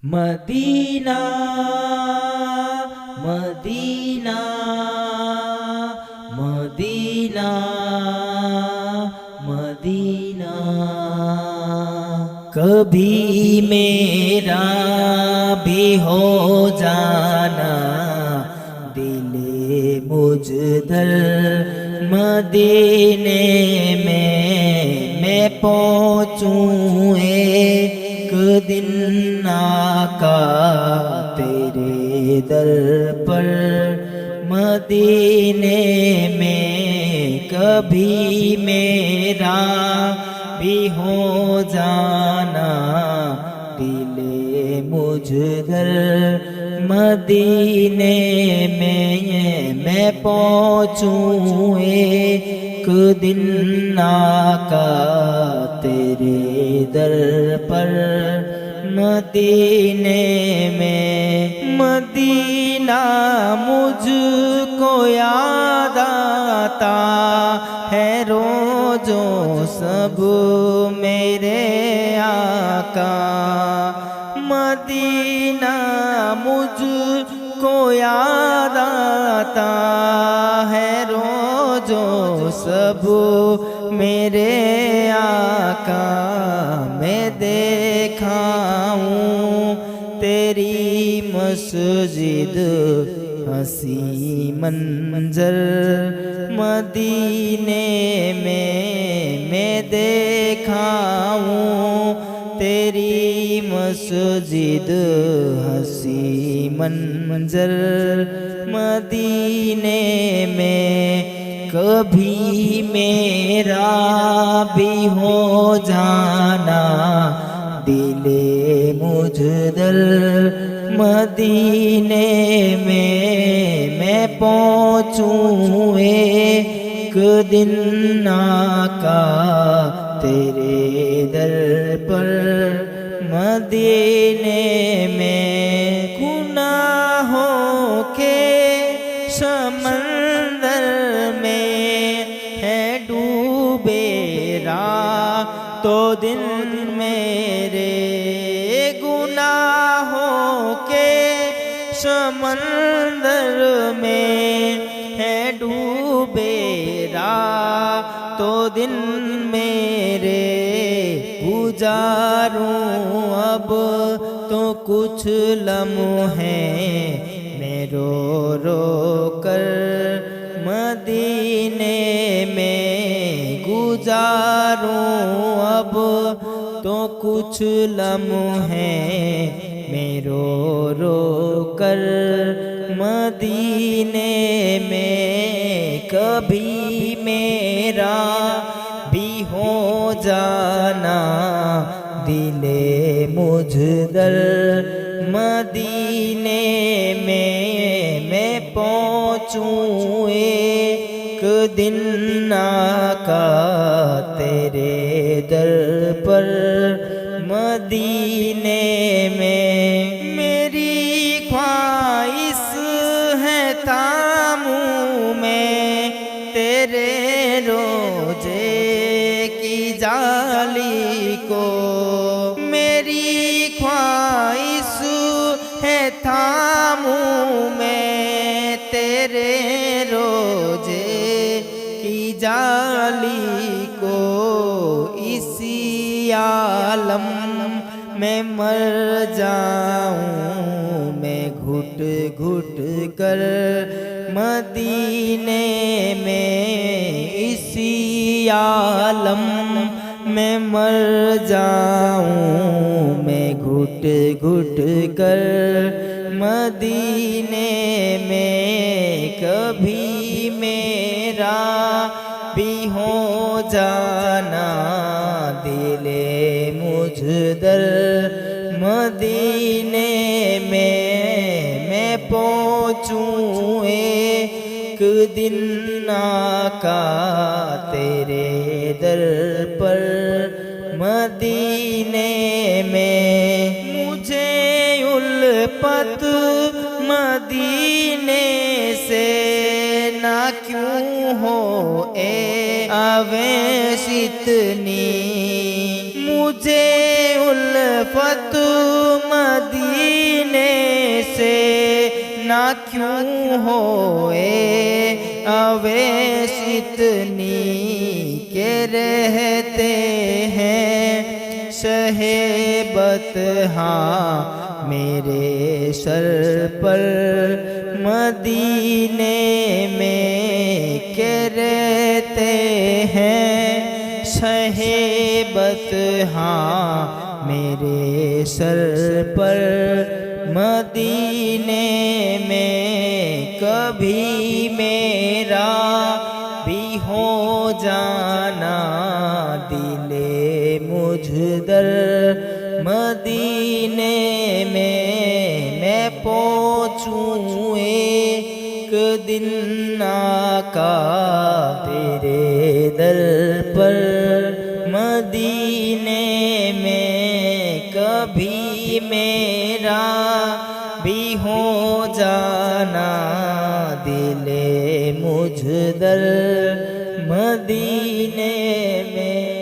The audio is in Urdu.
مدینہ مدینہ مدینہ مدینہ کبھی میرا بھی ہو جانا دل مجدر مدینے میں پہنچوں ایک دن آقا تیرے در پر مدینے میں کبھی میرا بھی ہو جانا دل مجدر مدینے میں پہنچوں ایک دن آقا تیرے در پر مدینے میں مدینہ مجھ کو یاد آتا ہے روزوں سب میرے آقا مدینہ مجھ کو یاد آتا ہے روزوں سب میرے آقا میں دیکھا ہوں تیری مسجد حسین منظر مدینے میں دیکھا ہوں تیری مسجد حسین منظر مدینے میں کبھی میرا بھی ہو جانا دل مجدر مدینے میں پہنچوں ایک دن آقا تیرے در پر مدینے میں گناہوں کے سمندر میں ہے ڈوبے راتوں دن میرے گناہوں کے سمندر میں ہے ڈوبے راتوں دن میرے گزاروں اب تو کچھ لمحے میں رو رو کر مدینے میں گزاروں اب تو کچھ لمحے میں رو رو کر مدینے میں کبھی میرا بھی ہو جانا دل مجدر مدینے میں پہنچوں ایک دن آقا تیرے در پر مدینے میں میری خواہش ہے تاموں میں تیرے روزے کی جالی کو میری خواہش ہے تھاموں میں تیرے روزے کی جالی کو اسی عالم میں مر جاؤں میں گھٹ گھٹ کر مدینے میں اسی عالم میں مر جاؤں میں گھٹ گھٹ کر مدینے میں کبھی میرا بھی ہو جانا دل مجدر مدینے میں پہنچوں ایک دن آقا تیرے در پر مدینے میں مجھے الفت مدینے سے نہ کیوں ہو اے آویش اتنی مجھے الفت مدینے نہ کیوں ہوئے اویس اتنی کہ رہتے ہیں شہ بطحا میرے سر پر مدینے میں کہ رہتے ہیں شہ بطحا میرے سر پر مدینے میں کبھی میرا بھی ہو جانا دل مجھ در مدینے میں پہنچوں ایک دن آقا تیرے در پر مدینے میں کبھی میرا بھی ہو جانا دل مجھ در مدینے میں